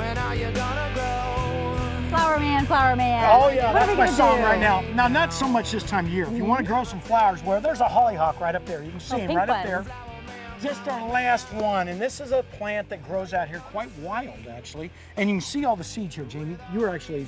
when are you gonna grow? Flower man, flower man. Oh yeah, What are that's we my gonna song do? right now. Now, not so much this time of year. If you want to grow some flowers, well, there's a hollyhock right up there. You can see him pink right up one. there. Just our last one, and this is a plant that grows out here quite wild, actually. And you can see all the seeds here, Jamie. You were actually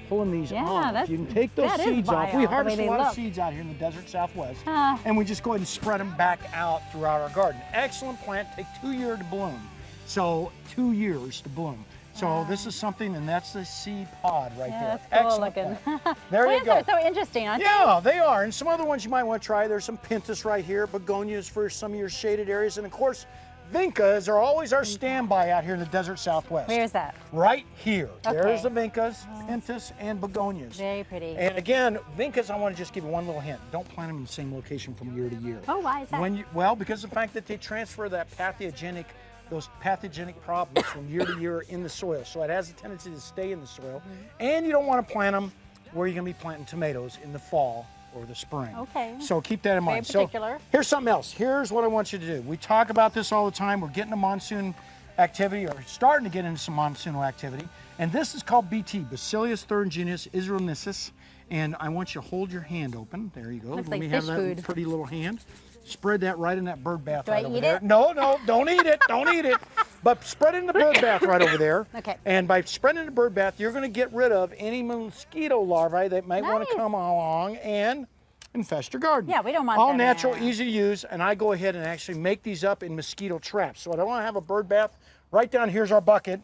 pulling these off. You can take those seeds off. We harvest a lot of seeds out here in the desert Southwest, and we just go ahead and spread them back out throughout our garden. Excellent plant. Take 2 years to bloom. So 2 years to bloom. So this is something, and that's the seed pod right there. That's cool Excellent looking. plant. There you go. Plants are so interesting, aren't they? Yeah, they are. And some other ones you might want to try. There's some pentas right here, begonias for some of your shaded areas, and of course, vincas are always our standby out here in the desert Southwest. Where's that? Right here. Okay. There's the vincas, pentas, and begonias. Very pretty. And again, vincas, I want to just give you one little hint. Don't plant them in the same location from year to year. Oh, why is that? Well, because of the fact that they transfer those pathogenic problems from year to year in the soil. So it has a tendency to stay in the soil. And you don't want to plant them where you're going to be planting tomatoes in the fall or the spring. Okay. So keep that in mind. Very particular. So here's something else. Here's what I want you to do. We talk about this all the time. We're getting a monsoon activity, or starting to get into some monsoonal activity. And this is called BT, Bacillus thuringiensis israelensis. And I want you to hold your hand open. There you go. Looks Let like me have fish that food. pretty little hand. Spread that right in that bird bath Do right I over eat there. it? No, don't eat it. Don't eat it. But spread it in the bird bath right over there. Okay. And by spreading the bird bath, you're going to get rid of any mosquito larvae that might want to come along and infest your garden. Yeah, we don't want all them natural, there. easy to use. And I go ahead and actually make these up in mosquito traps. So I don't want to have a bird bath. Right down here's our bucket,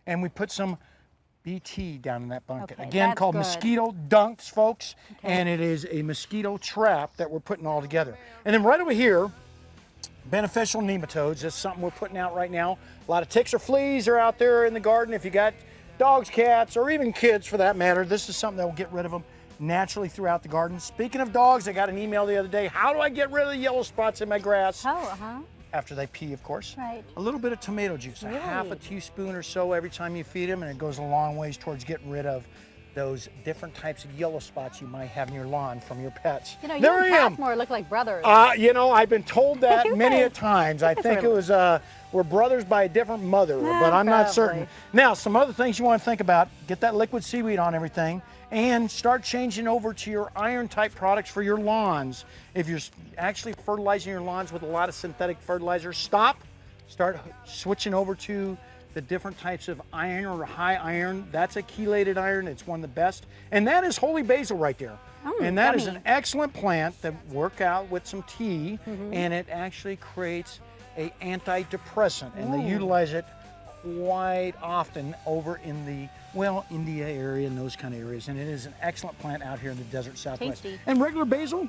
and we put some BT down in that bucket. Okay, Again, that's called good. mosquito dunks, folks. And it is a mosquito trap that we're putting all together. And then right over here, beneficial nematodes. That's something we're putting out right now. A lot of ticks or fleas are out there in the garden. If you got dogs, cats, or even kids for that matter, this is something that will get rid of them naturally throughout the garden. Speaking of dogs, I got an email the other day. How do I get rid of the yellow spots in my grass? Oh, After they pee, of course. Right. A little bit of tomato juice, a half a teaspoon or so every time you feed them, and it goes a long ways towards getting rid of those different types of yellow spots you might have in your lawn from your pets. You know, you there and I am. Passmore look like brothers. You know, I've been told that many a times. I think it was, we're brothers by a different mother, but I'm not certain. Now, some other things you want to think about, get that liquid seaweed on everything, and start changing over to your iron type products for your lawns. If you're actually fertilizing your lawns with a lot of synthetic fertilizer, start switching over to the different types of iron or high iron. That's a chelated iron. It's one of the best. And that is holy basil right there. And that is an excellent plant that work out with some tea, and it actually creates a antidepressant, and they utilize it quite often over in the, well, India area and those kind of areas. And it is an excellent plant out here in the desert Southwest. Tasty. And regular basil,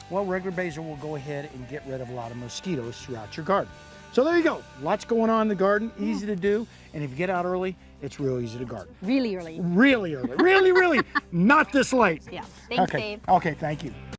well, regular basil will go ahead and get rid of a lot of mosquitoes throughout your garden. So there you go. Lots going on in the garden, easy to do. And if you get out early, it's real easy to garden. Really early. Really early. Really, really. Not this late. Yeah. Thanks, Okay. Dave. Okay, thank you.